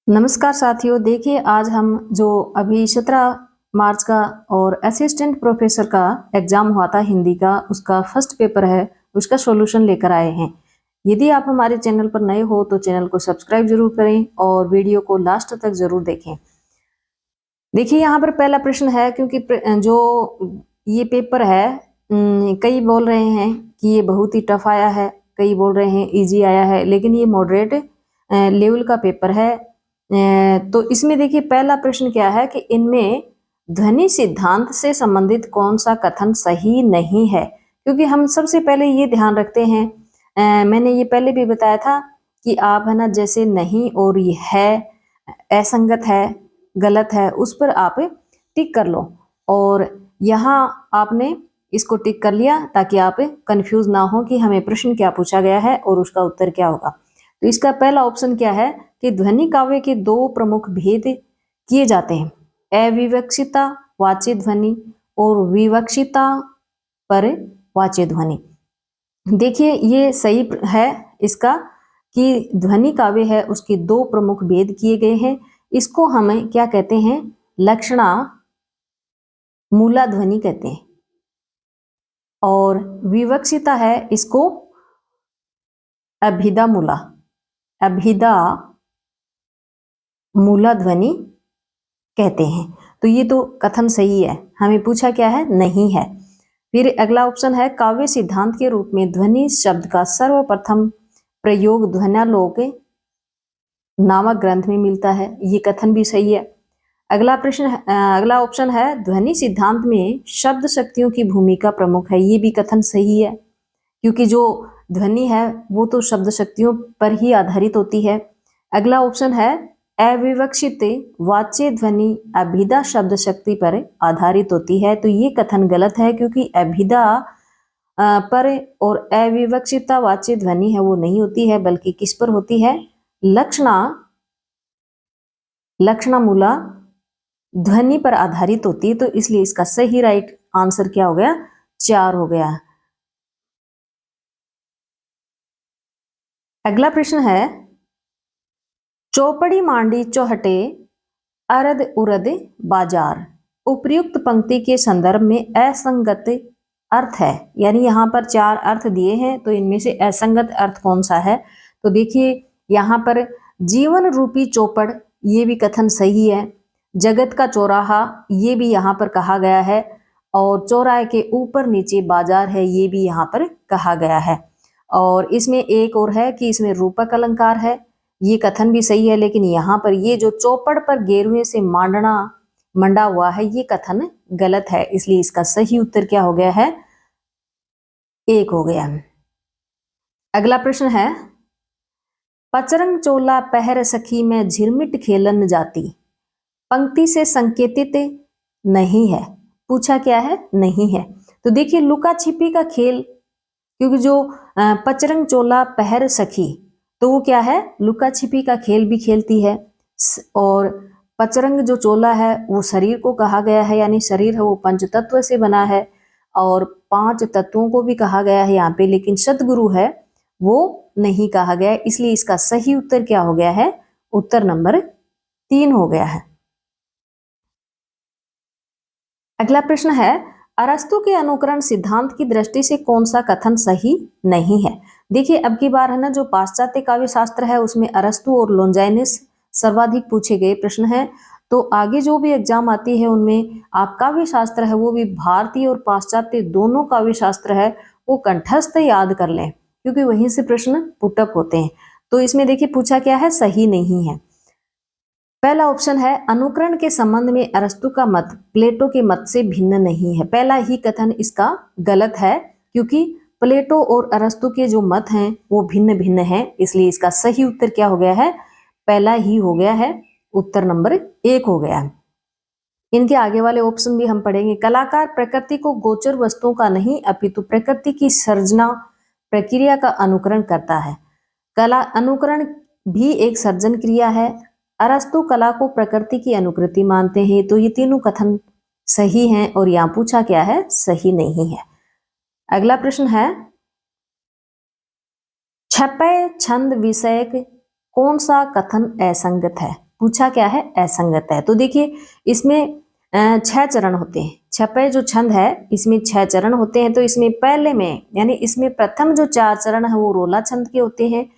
नमस्कार साथियों, देखिए आज हम जो अभी 17 मार्च का और असिस्टेंट प्रोफेसर का एग्जाम हुआ था हिंदी का, उसका फर्स्ट पेपर है, उसका सॉल्यूशन लेकर आए हैं। यदि आप हमारे चैनल पर नए हो तो चैनल को सब्सक्राइब जरूर करें और वीडियो को लास्ट तक जरूर देखें। देखिए यहाँ पर पहला प्रश्न है, क्योंकि जो ये पेपर है, कई बोल रहे हैं कि ये बहुत ही टफ आया है, कई बोल रहे हैं इजी आया है, लेकिन ये मॉडरेट लेवल का पेपर है। तो इसमें देखिए पहला प्रश्न क्या है कि इनमें ध्वनि सिद्धांत से संबंधित कौन सा कथन सही नहीं है। क्योंकि हम सबसे पहले ये ध्यान रखते हैं, मैंने ये पहले भी बताया था कि आप है ना, जैसे नहीं और ये है, असंगत है, गलत है, उस पर आप टिक कर लो। और यहाँ आपने इसको टिक कर लिया ताकि आप कंफ्यूज ना हो कि हमें प्रश्न क्या पूछा गया है और उसका उत्तर क्या होगा। तो इसका पहला ऑप्शन क्या है कि ध्वनि काव्य के दो प्रमुख भेद किए जाते हैं, अविवक्षिता वाच्य ध्वनि और विवक्षिता पर वाच्य ध्वनि। देखिए ये सही है इसका कि ध्वनि काव्य है उसके दो प्रमुख भेद किए गए हैं। इसको हमें क्या कहते हैं, लक्षणा मूला ध्वनि कहते हैं। और विवक्षिता है इसको अभिधा मूला ध्वनि कहते हैं। तो ये तो कथन सही है, हमें पूछा क्या है, नहीं है। फिर अगला ऑप्शन है काव्य सिद्धांत के रूप में ध्वनि शब्द का सर्वप्रथम प्रयोग ध्वन्यालोक नामक ग्रंथ में मिलता है, ये कथन भी सही है। अगला ऑप्शन है ध्वनि सिद्धांत में शब्द शक्तियों की भूमिका प्रमुख है, ये भी कथन सही है, क्योंकि जो ध्वनि है वो तो शब्द शक्तियों पर ही आधारित होती है। अगला ऑप्शन है अविवक्षित वाच्य ध्वनि अभिधा शब्द शक्ति पर आधारित होती है, तो ये कथन गलत है, क्योंकि अभिधा पर और अविवक्षिता वाच्य ध्वनि है वो नहीं होती है, बल्कि किस पर होती है, लक्षणा मूला ध्वनि पर आधारित होती है। तो इसलिए इसका सही राइट आंसर क्या हो गया, 4 हो गया। अगला प्रश्न है चौपड़ी मांडी चौहटे अरद उरद बाजार उपर्युक्त पंक्ति के संदर्भ में असंगत अर्थ है। यानी यहाँ पर 4 अर्थ दिए हैं, तो इनमें से असंगत अर्थ कौन सा है। तो देखिए यहाँ पर जीवन रूपी चौपड़, ये भी कथन सही है। जगत का चौराहा, ये भी यहाँ पर कहा गया है। और चौराहे के ऊपर नीचे बाजार है, ये भी यहाँ पर कहा गया है। और इसमें एक और है कि इसमें रूपक अलंकार है, ये कथन भी सही है। लेकिन यहाँ पर ये जो चौपड़ पर गेरुए से मंडा हुआ है, ये कथन गलत है, इसलिए इसका सही उत्तर क्या हो गया है, 1 हो गया। अगला प्रश्न है पचरंग चोला पहर सखी में झिरमिट खेलन जाती पंक्ति से संकेतित नहीं है। पूछा क्या है, नहीं है। तो देखिए लुका छिपी का खेल, क्योंकि जो पचरंग चोला पहर सखी, तो वो क्या है, लुका छिपी का खेल भी खेलती है। और पचरंग जो चोला है वो शरीर को कहा गया है, यानी शरीर है वो पंच तत्व से बना है और 5 तत्वों को भी कहा गया है यहाँ पे, लेकिन सतगुरु है वो नहीं कहा गया, इसलिए इसका सही उत्तर क्या हो गया है, उत्तर नंबर 3 हो गया है। अगला प्रश्न है अरस्तु के अनुकरण सिद्धांत की दृष्टि से कौन सा कथन सही नहीं है। देखिए अब की बार है ना, जो पाश्चात्य काव्य शास्त्र है उसमें अरस्तु और लोंजाइनिस सर्वाधिक पूछे गए प्रश्न है। तो आगे जो भी एग्जाम आती है उनमें आप काव्य शास्त्र है वो भी भारतीय और पाश्चात्य दोनों काव्य शास्त्र है वो कंठस्थ याद कर लें, क्योंकि वहीं से प्रश्न पुटअप होते हैं। तो इसमें देखिए पूछा क्या है, सही नहीं है। पहला ऑप्शन है अनुकरण के संबंध में अरस्तु का मत प्लेटो के मत से भिन्न नहीं है। पहला ही कथन इसका गलत है, क्योंकि प्लेटो और अरस्तु के जो मत हैं वो भिन्न भिन्न हैं, इसलिए इसका सही उत्तर क्या हो गया है, पहला ही हो गया है, उत्तर नंबर 1 हो गया। इनके आगे वाले ऑप्शन भी हम पढ़ेंगे। कलाकार प्रकृति को गोचर वस्तुओं का नहीं अपितु प्रकृति की सर्जना प्रक्रिया का अनुकरण करता है। कला अनुकरण भी एक सर्जन क्रिया है। अरस्तु कला को प्रकृति की अनुकृति मानते हैं। तो ये तीनों कथन सही हैं और यहाँ पूछा क्या है, सही नहीं है। अगला प्रश्न है छपय छंद विषयक कौन सा कथन असंगत है। पूछा क्या है, असंगत है। तो देखिए इसमें 6 चरण होते हैं। छपे जो छंद है इसमें 6 चरण होते हैं। तो इसमें पहले में यानी इसमें प्रथम जो 4 चरण है वो रोला छंद के होते हैं,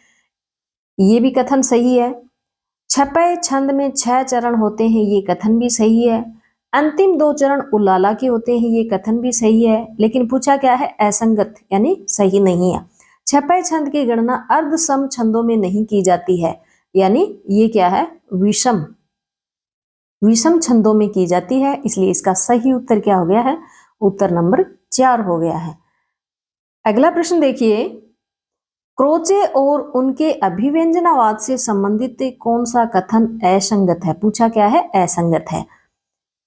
ये भी कथन सही है। छपे छंद में 6 चरण होते हैं, ये कथन भी सही है। अंतिम 2 चरण उलाला के होते हैं, ये कथन भी सही है। लेकिन पूछा क्या है, असंगत यानी सही नहीं है। छपे छंद की गणना अर्ध सम छंदों में नहीं की जाती है, यानी ये क्या है, विषम छंदों में की जाती है। इसलिए इसका सही उत्तर क्या हो गया है, उत्तर नंबर 4 हो गया है। अगला प्रश्न देखिए, क्रोचे और उनके अभिव्यंजनावाद से संबंधित कौन सा कथन असंगत है। पूछा क्या है, असंगत है।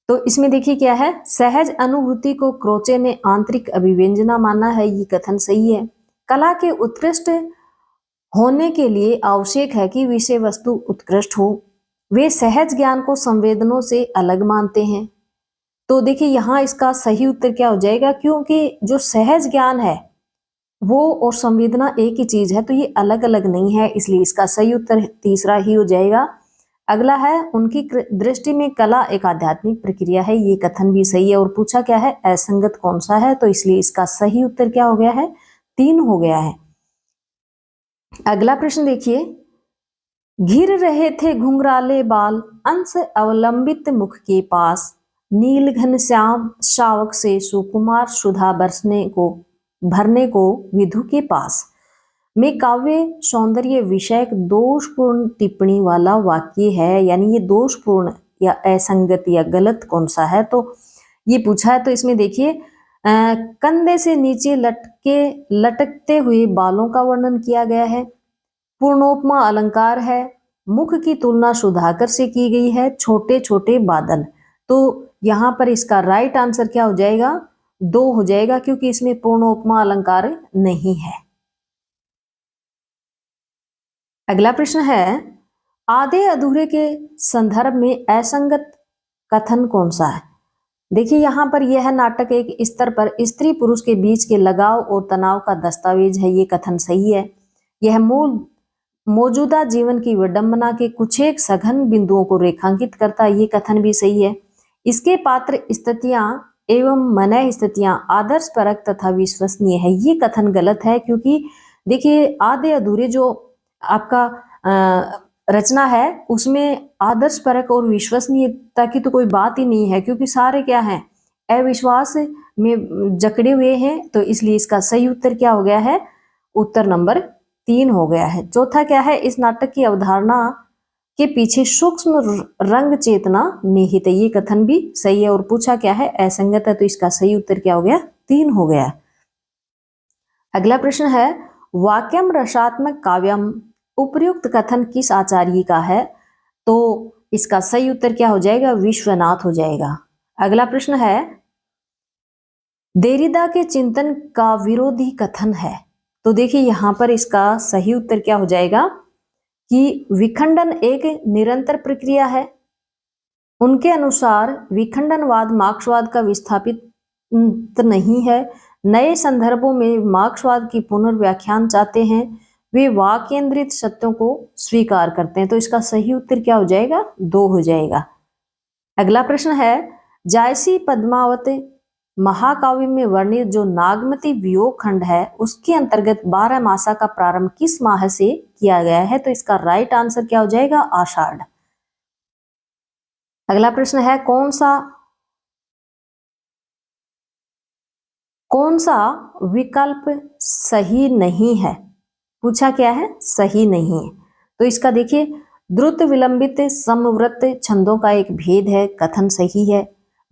तो इसमें देखिए क्या है, सहज अनुभूति को क्रोचे ने आंतरिक अभिव्यंजना माना है, ये कथन सही है। कला के उत्कृष्ट होने के लिए आवश्यक है कि विषय वस्तु उत्कृष्ट हो। वे सहज ज्ञान को संवेदनों से अलग मानते हैं। तो देखिए यहाँ इसका सही उत्तर क्या हो जाएगा, क्योंकि जो सहज ज्ञान है वो और संवेदना एक ही चीज है, तो ये अलग अलग नहीं है, इसलिए इसका सही उत्तर तीसरा ही हो जाएगा। अगला है, उनकी दृष्टि में कला एक आध्यात्मिक प्रक्रिया है, ये कथन भी सही है। और पूछा क्या है, असंगत कौन सा है, तो इसलिए इसका सही उत्तर क्या हो गया है, 3 हो गया है। अगला प्रश्न देखिए, घिर रहे थे घुंघराले बाल अंश अवलंबित मुख के पास, नील घन श्याम शावक से सुकुमार सुधा भरने को विधु के पास में काव्य सौंदर्य विषयक दोषपूर्ण टिप्पणी वाला वाक्य है, यानी ये दोषपूर्ण या असंगत या गलत कौन सा है, तो ये पूछा है। तो इसमें देखिए कंधे से नीचे लटकते हुए बालों का वर्णन किया गया है, पूर्णोपमा अलंकार है, मुख की तुलना सुधाकर से की गई है, छोटे छोटे बादल। तो यहाँ पर इसका राइट आंसर क्या हो जाएगा, 2 हो जाएगा, क्योंकि इसमें पूर्णोपमा अलंकार नहीं है। अगला प्रश्न है, आधे अधूरे के संदर्भ में असंगत कथन कौन सा है। देखिए यहाँ पर यह नाटक एक स्तर पर स्त्री पुरुष के बीच के लगाव और तनाव का दस्तावेज है, ये कथन सही है। यह मौजूदा जीवन की विडंबना के कुछ एक सघन बिंदुओं को रेखांकित करता है, ये कथन भी सही है। इसके पात्र स्थितियां एवं मनः स्थितियां आदर्श परक तथा विश्वसनीय है, ये कथन गलत है। क्योंकि देखिए आधे अधूरे जो आपका रचना है उसमें आदर्श परक और विश्वसनीयता की तो कोई बात ही नहीं है, क्योंकि सारे क्या हैं, अविश्वास में जकड़े हुए हैं। तो इसलिए इसका सही उत्तर क्या हो गया है, उत्तर नंबर 3 हो गया है। चौथा क्या है, इस नाटक की अवधारणा के पीछे सूक्ष्म रंग चेतना निहित है, ये कथन भी सही है। और पूछा क्या है, असंगत है, तो इसका सही उत्तर क्या हो गया, 3 हो गया। अगला प्रश्न है, वाक्यम रसात्मक काव्यम उपर्युक्त कथन किस आचार्य का है, तो इसका सही उत्तर क्या हो जाएगा, विश्वनाथ हो जाएगा। अगला प्रश्न है, देरिदा के चिंतन का विरोधी कथन है, तो देखिए यहां पर इसका सही उत्तर क्या हो जाएगा कि विखंडन एक निरंतर प्रक्रिया है। उनके अनुसार विखंडनवाद मार्क्सवाद का विस्थापित नहीं है, नए संदर्भों में मार्क्सवाद की पुनर्व्याख्यान चाहते हैं, वे वाक्येंद्रित सत्यों को स्वीकार करते हैं। तो इसका सही उत्तर क्या हो जाएगा, 2 हो जाएगा। अगला प्रश्न है, जायसी पद्मावत महाकाव्य में वर्णित जो नागमती वियोग खंड है उसके अंतर्गत 12 मासा का प्रारंभ किस माह से किया गया है, तो इसका राइट आंसर क्या हो जाएगा, आषाढ़। अगला प्रश्न है, कौन सा विकल्प सही नहीं है, पूछा क्या है, सही नहीं है। तो इसका देखिए द्रुत विलंबित समव्रत छंदों का एक भेद है, कथन सही है।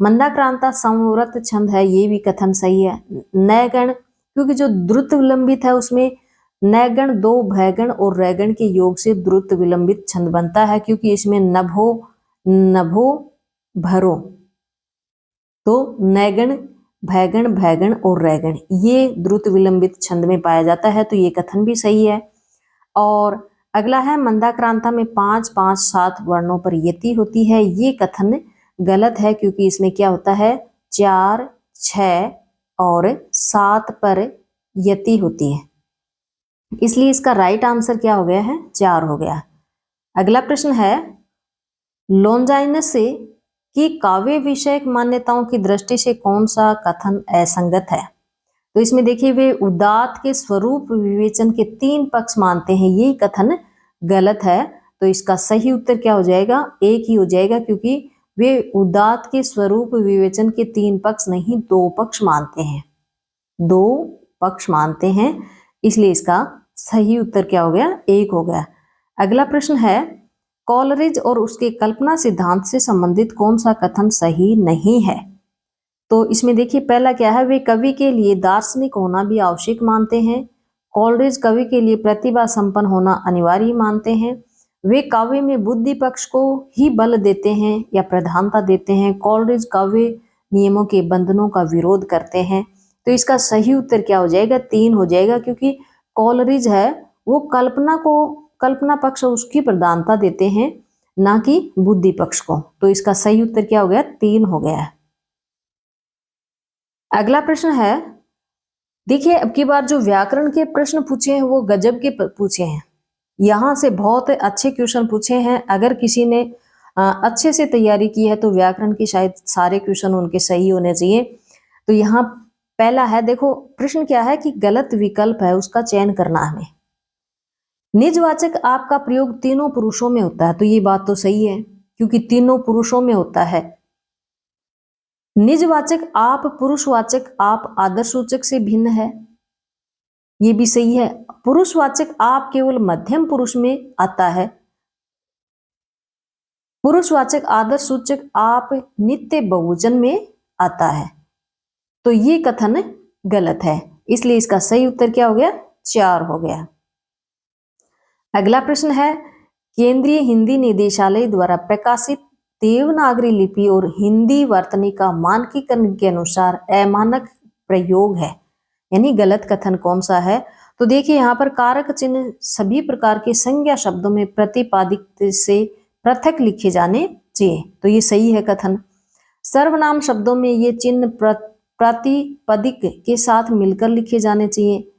मंदाक्रांता समव्रत छंद है, ये भी कथन सही है। नयगण, क्योंकि जो द्रुत विलंबित है उसमें नयगण 2 भयगण और रैगण के योग से द्रुत विलंबित छंद बनता है, क्योंकि इसमें नभो नभो भरो, तो नयगण भयगण भयगण और रैगण ये द्रुत विलंबित छंद में पाया जाता है, तो ये कथन भी सही है। और अगला है, मंदाक्रांता में 5 5 7 वर्णों पर यति होती है, ये कथन गलत है, क्योंकि इसमें क्या होता है, 4 6 और 7 पर यति होती है, इसलिए इसका राइट आंसर क्या हो गया है, 4 हो गया। अगला प्रश्न है, लॉन्जाइनस से कि काव्य विषयक मान्यताओं की दृष्टि से कौन सा कथन असंगत है। तो इसमें देखिए वे उदात्त के स्वरूप विवेचन के 3 पक्ष मानते हैं, ये कथन गलत है। तो इसका सही उत्तर क्या हो जाएगा, एक ही हो जाएगा, क्योंकि वे उदात्त के स्वरूप विवेचन के 3 पक्ष नहीं 2 पक्ष मानते हैं, 2 पक्ष मानते हैं, इसलिए इसका सही उत्तर क्या हो गया, एक हो गया। अगला प्रश्न है कॉलरिज और उसके कल्पना सिद्धांत से संबंधित कौन सा कथन सही नहीं है। तो इसमें देखिए पहला क्या है, वे कवि के लिए दार्शनिक होना भी आवश्यक मानते हैं। कॉलरिज कवि के लिए प्रतिभा संपन्न होना अनिवार्य मानते हैं। वे काव्य में बुद्धि पक्ष को ही बल देते हैं या प्रधानता देते हैं। कॉलरिज काव्य नियमों के बंधनों का विरोध करते हैं। तो इसका सही उत्तर क्या हो जाएगा, 3 हो जाएगा, क्योंकि कॉलरिज है वो कल्पना पक्ष उसकी प्रधानता देते हैं, ना कि बुद्धि पक्ष को। तो इसका सही उत्तर क्या हो गया, 3 हो गया है। अगला प्रश्न है, देखिए अब की बार जो व्याकरण के प्रश्न पूछे हैं वो गजब के पूछे हैं। यहाँ से बहुत अच्छे क्वेश्चन पूछे हैं। अगर किसी ने अच्छे से तैयारी की है तो व्याकरण की शायद सारे क्वेश्चन उनके सही होने चाहिए। तो यहाँ पहला है, देखो प्रश्न क्या है कि गलत विकल्प है उसका चयन करना हमें। निजवाचक आप का प्रयोग तीनों पुरुषों में होता है, तो ये बात तो सही है क्योंकि तीनों पुरुषों में होता है। निजवाचक आप पुरुषवाचक आप आदर्शसूचक से भिन्न है, ये भी सही है। पुरुषवाचक आप केवल मध्यम पुरुष में आता है। पुरुषवाचक आदर्शसूचक आप नित्य बहुवचन में आता है। तो ये कथन गलत है, इसलिए इसका सही उत्तर क्या हो गया, 4 हो गया। अगला प्रश्न है, केंद्रीय हिंदी निदेशालय द्वारा प्रकाशित देवनागरी लिपि और हिंदी वर्तनी का मानकीकरण के अनुसार अमानक प्रयोग है, यानी गलत कथन कौन सा है। तो देखिए यहाँ पर कारक चिन्ह सभी प्रकार के संज्ञा शब्दों में प्रतिपादित से पृथक लिखे जाने चाहिए, तो ये सही है कथन। सर्वनाम शब्दों में ये चिन्ह प्रातिपदिक के साथ मिलकर लिखे जाने चाहिए।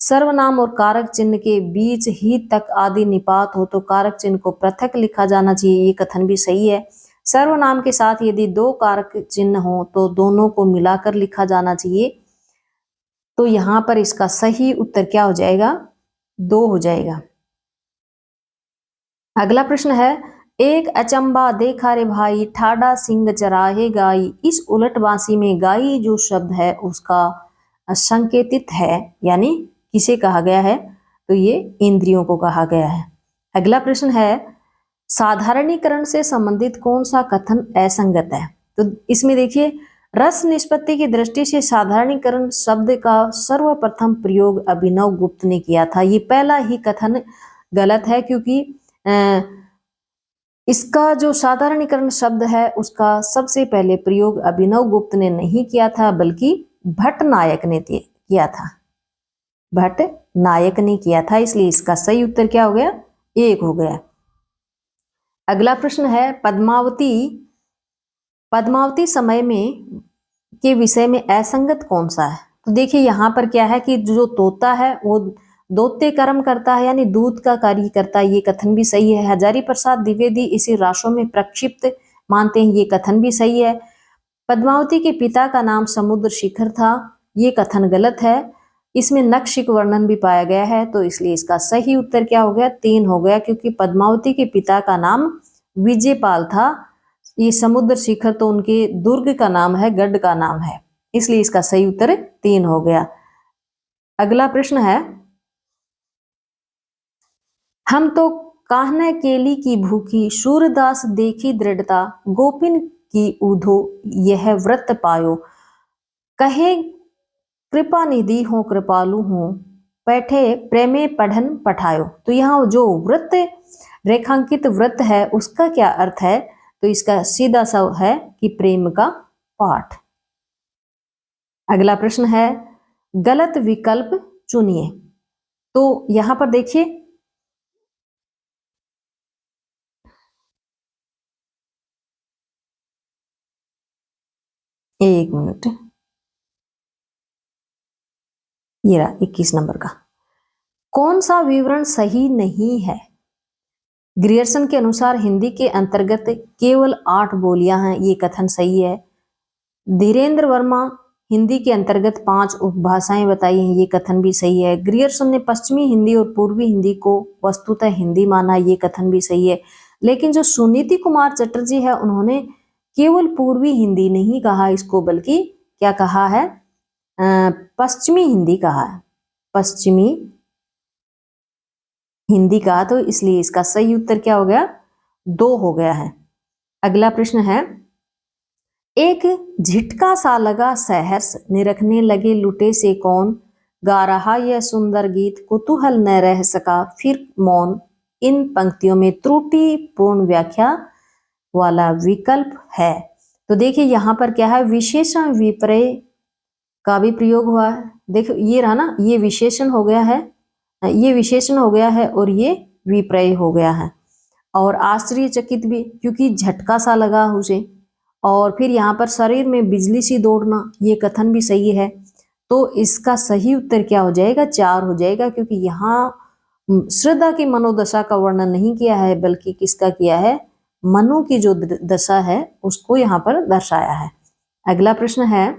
सर्वनाम और कारक चिन्ह के बीच ही तक आदि निपात हो तो कारक चिन्ह को पृथक लिखा जाना चाहिए, ये कथन भी सही है। सर्वनाम के साथ यदि 2 कारक चिन्ह हो तो दोनों को मिलाकर लिखा जाना चाहिए। तो यहां पर इसका सही उत्तर क्या हो जाएगा, 2 हो जाएगा। अगला प्रश्न है, एक अचंबा देखा रे भाई ठाडा सिंह चराहे गाई, इस उलटवासी में गाई जो शब्द है उसका संकेतित है, यानी किसे कहा गया है, तो ये इंद्रियों को कहा गया है। अगला प्रश्न है, साधारणीकरण से संबंधित कौन सा कथन असंगत है। तो इसमें देखिए रस निष्पत्ति की दृष्टि से साधारणीकरण शब्द का सर्वप्रथम प्रयोग अभिनव गुप्त ने किया था, ये पहला ही कथन गलत है, क्योंकि इसका जो साधारणीकरण शब्द है उसका सबसे पहले प्रयोग अभिनव गुप्त ने नहीं किया था, बल्कि भट्ट नायक ने किया था, भट्ट नायक ने किया था, इसलिए इसका सही उत्तर क्या हो गया, 1 हो गया। अगला प्रश्न है, पद्मावती समय में के विषय में असंगत कौन सा है। तो देखिए यहाँ पर क्या है कि जो तोता है वो दोते कर्म करता है, यानी दूध का कार्य करता है, ये कथन भी सही है। हजारी प्रसाद द्विवेदी इसे राशों में प्रक्षिप्त मानते हैं, ये कथन भी सही है। पद्मावती के पिता का नाम समुद्र शिखर था, ये कथन गलत है। इसमें नक्षिक वर्णन भी पाया गया है, तो इसलिए इसका सही उत्तर क्या हो गया, 3 हो गया, क्योंकि पद्मावती के पिता का नाम विजयपाल था। ये समुद्र शिखर तो उनके दुर्ग का नाम है, गढ़ का नाम है, इसलिए इसका सही उत्तर 3 हो गया। अगला प्रश्न है, हम तो कान्हा केली की भूखी सूरदास देखी दृढ़ता गोपिन की ऊधो यह व्रत पायो, कहे कृपा निधि हो कृपालु हो बैठे प्रेमे पढ़न पठायो। तो यहाँ जो व्रत रेखांकित व्रत है उसका क्या अर्थ है, तो इसका सीधा सा है कि प्रेम का पाठ। अगला प्रश्न है, गलत विकल्प चुनिए। तो यहां पर देखिए एक मिनट, ये रहा 21 नंबर का, कौन सा विवरण सही नहीं है। ग्रियर्सन के अनुसार हिंदी के अंतर्गत केवल 8 बोलियां हैं, ये कथन सही है। धीरेन्द्र वर्मा हिंदी के अंतर्गत 5 उपभाषाएं बताई हैं, ये कथन भी सही है। ग्रियर्सन ने पश्चिमी हिंदी और पूर्वी हिंदी को वस्तुतः हिंदी माना, ये कथन भी सही है। लेकिन जो सुनीति कुमार चटर्जी है, उन्होंने केवल पूर्वी हिंदी नहीं कहा इसको, बल्कि क्या कहा है, पश्चिमी हिंदी कहा है, पश्चिमी हिंदी कहा। तो इसलिए इसका सही उत्तर क्या हो गया, 2 हो गया है। अगला प्रश्न है, एक झिटका सा लगा सहर्ष निरखने लगे लुटे से कौन, गा रहा यह सुंदर गीत कुतूहल न रह सका फिर मौन। इन पंक्तियों में त्रुटिपूर्ण व्याख्या वाला विकल्प है। तो देखिए यहाँ पर क्या है, विशेषण विपर्य का भी प्रयोग हुआ है। देखो ये रहा ना, ये विशेषण हो गया है, ये विशेषण हो गया है और ये विपर्य हो गया है। और आश्चर्यचकित भी, क्योंकि झटका सा लगा उसे, और फिर यहाँ पर शरीर में बिजली सी दौड़ना, ये कथन भी सही है। तो इसका सही उत्तर क्या हो जाएगा, 4 हो जाएगा, क्योंकि यहाँ श्रद्धा की मनोदशा का वर्णन नहीं किया है, बल्कि किसका किया है, मनु की जो दशा है उसको यहाँ पर दर्शाया है। अगला प्रश्न है,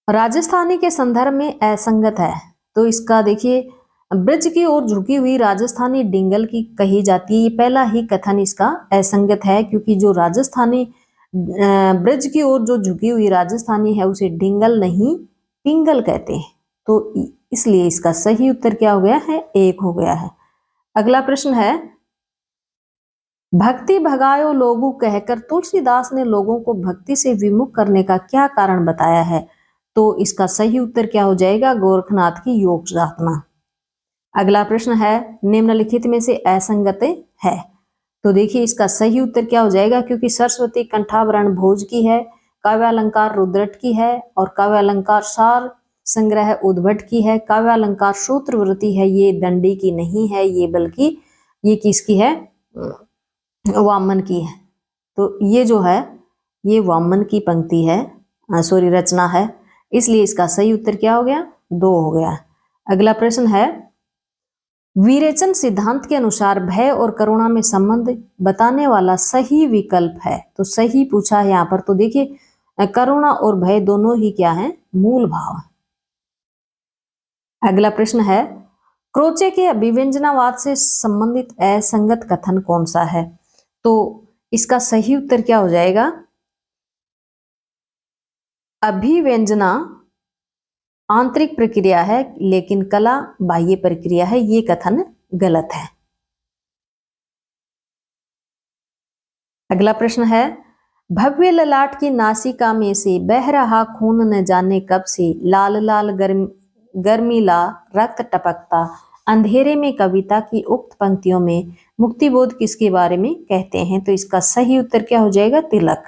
राजस्थानी के संदर्भ में असंगत है। तो इसका देखिए, ब्रज की ओर झुकी हुई राजस्थानी डिंगल की कही जाती है, ये पहला ही कथन इसका असंगत है, क्योंकि जो राजस्थानी ब्रज की ओर जो झुकी हुई राजस्थानी है उसे डिंगल नहीं पिंगल कहते हैं। तो इसलिए इसका सही उत्तर क्या हो गया है, 1 हो गया है। अगला प्रश्न है, भक्ति भगायो लोगु कहकर तुलसीदास ने लोगों को भक्ति से विमुख करने का क्या कारण बताया है। तो इसका सही उत्तर क्या हो जाएगा, गोरखनाथ की योग साधना। अगला प्रश्न है, निम्नलिखित में से असंगत है। तो देखिए इसका सही उत्तर क्या हो जाएगा, क्योंकि सरस्वती कंठाभरण भोज की है, काव्यालंकार रुद्रट की है, और काव्यालंकार सार संग्रह उद्भट की है, काव्यालंकार सूत्रवृत्ति है, ये दंडी की नहीं है, ये बल्कि ये किसकी है, वामन की है। तो ये जो है ये वामन की पंक्ति है, सॉरी रचना है, इसलिए इसका सही उत्तर क्या हो गया, 2 हो गया। अगला प्रश्न है, विरेचन सिद्धांत के अनुसार भय और करुणा में संबंध बताने वाला सही विकल्प है। तो सही पूछा है यहाँ पर, तो देखिए करुणा और भय दोनों ही क्या है, मूल भाव। अगला प्रश्न है, क्रोचे के अभिव्यंजनावाद से संबंधित असंगत कथन कौन सा है। तो इसका सही उत्तर क्या हो जाएगा, अभिव्यंजना आंतरिक प्रक्रिया है लेकिन कला बाह्य प्रक्रिया है, ये कथन गलत है। अगला प्रश्न है, भव्य ललाट की नासिका में से बह रहा खून न जाने कब से, लाल लाल गर्मीला रक्त टपकता, अंधेरे में कविता की उक्त पंक्तियों में मुक्तिबोध किसके बारे में कहते हैं। तो इसका सही उत्तर क्या हो जाएगा, तिलक।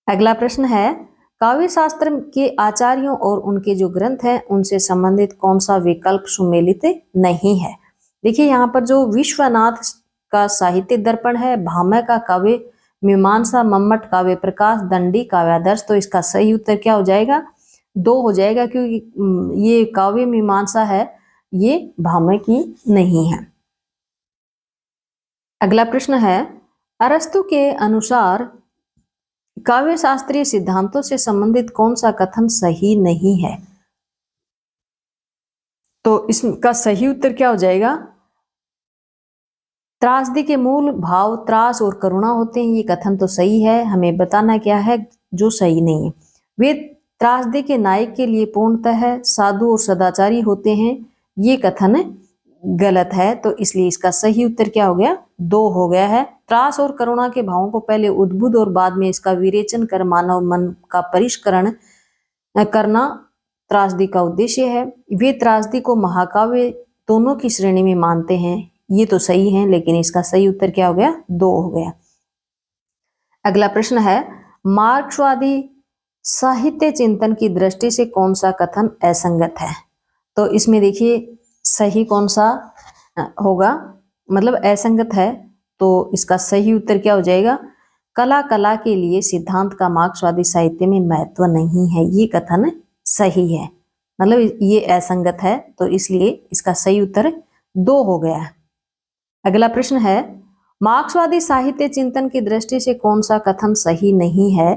अगला प्रश्न है, काव्य शास्त्र के आचार्यों और उनके जो ग्रंथ हैं उनसे संबंधित कौन सा विकल्प सुमेलित नहीं है। देखिए यहाँ पर जो विश्वनाथ का साहित्य दर्पण है, भामह का काव्य मीमांसा, मम्मट काव्य प्रकाश, दंडी काव्यादर्श, तो इसका सही उत्तर क्या हो जाएगा, 2 हो जाएगा, क्योंकि ये काव्य मीमांसा है, ये भामह की नहीं है। अगला प्रश्न है, अरस्तु के अनुसार काव्य शास्त्रीय सिद्धांतों से संबंधित कौन सा कथन सही नहीं है। तो इसका सही उत्तर क्या हो जाएगा, त्रासदी के मूल भाव त्रास और करुणा होते हैं, ये कथन तो सही है। हमें बताना क्या है जो सही नहीं है। वे त्रासदी के नायक के लिए पूर्णतः साधु और सदाचारी होते हैं, ये कथन गलत है। तो इसलिए इसका सही उत्तर क्या हो गया, 2 हो गया है। त्रास और करुणा के भावों को पहले उद्बुद्ध और बाद में इसका विरेचन कर मानव मन का परिष्करण करना त्रासदी का उद्देश्य है। वे त्रासदी को महाकाव्य दोनों की श्रेणी में मानते हैं, ये तो सही है, लेकिन इसका सही उत्तर क्या हो गया, 2 हो गया। अगला प्रश्न है, मार्क्सवादी साहित्य चिंतन की दृष्टि से कौन सा कथन असंगत है। तो इसमें देखिए सही कौन सा होगा, मतलब असंगत है, तो इसका सही उत्तर क्या हो जाएगा, कला के लिए सिद्धांत का मार्क्सवादी साहित्य में महत्व नहीं है, ये कथन सही है, मतलब ये असंगत है, तो इसलिए इसका सही उत्तर 2 हो गया। अगला प्रश्न है, मार्क्सवादी साहित्य चिंतन की दृष्टि से कौन सा कथन सही नहीं है?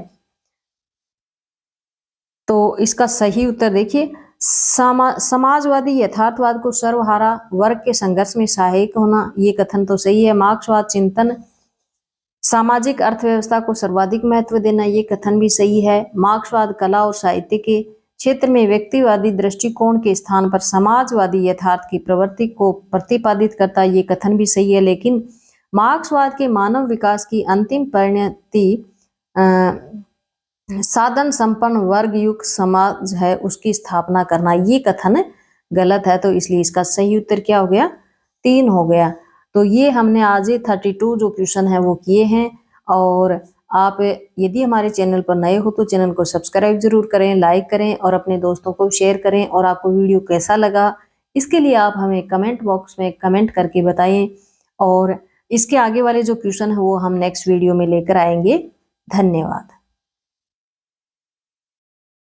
तो इसका सही उत्तर देखिए, समाजवादी यथार्थवाद को सर्वहारा वर्ग के संघर्ष में सहायक होना, ये कथन तो सही है। मार्क्सवाद चिंतन सामाजिक अर्थव्यवस्था को सर्वाधिक महत्व देना, ये कथन भी सही है। मार्क्सवाद कला और साहित्य के क्षेत्र में व्यक्तिवादी दृष्टिकोण के स्थान पर समाजवादी यथार्थ की प्रवृत्ति को प्रतिपादित करता, ये कथन भी सही है। लेकिन मार्क्सवाद के मानव विकास की अंतिम परिणति साधन संपन्न वर्ग युक्त समाज है, उसकी स्थापना करना, ये कथन गलत है। तो इसलिए इसका सही उत्तर क्या हो गया? 3 हो गया। तो ये हमने आज 32 जो क्वेश्चन है वो किए हैं। और आप यदि हमारे चैनल पर नए हो तो चैनल को सब्सक्राइब जरूर करें, लाइक करें और अपने दोस्तों को शेयर करें। और आपको वीडियो कैसा लगा इसके लिए आप हमें कमेंट बॉक्स में कमेंट करके बताएं। और इसके आगे वाले जो क्वेश्चन है वो हम नेक्स्ट वीडियो में लेकर आएंगे। धन्यवाद।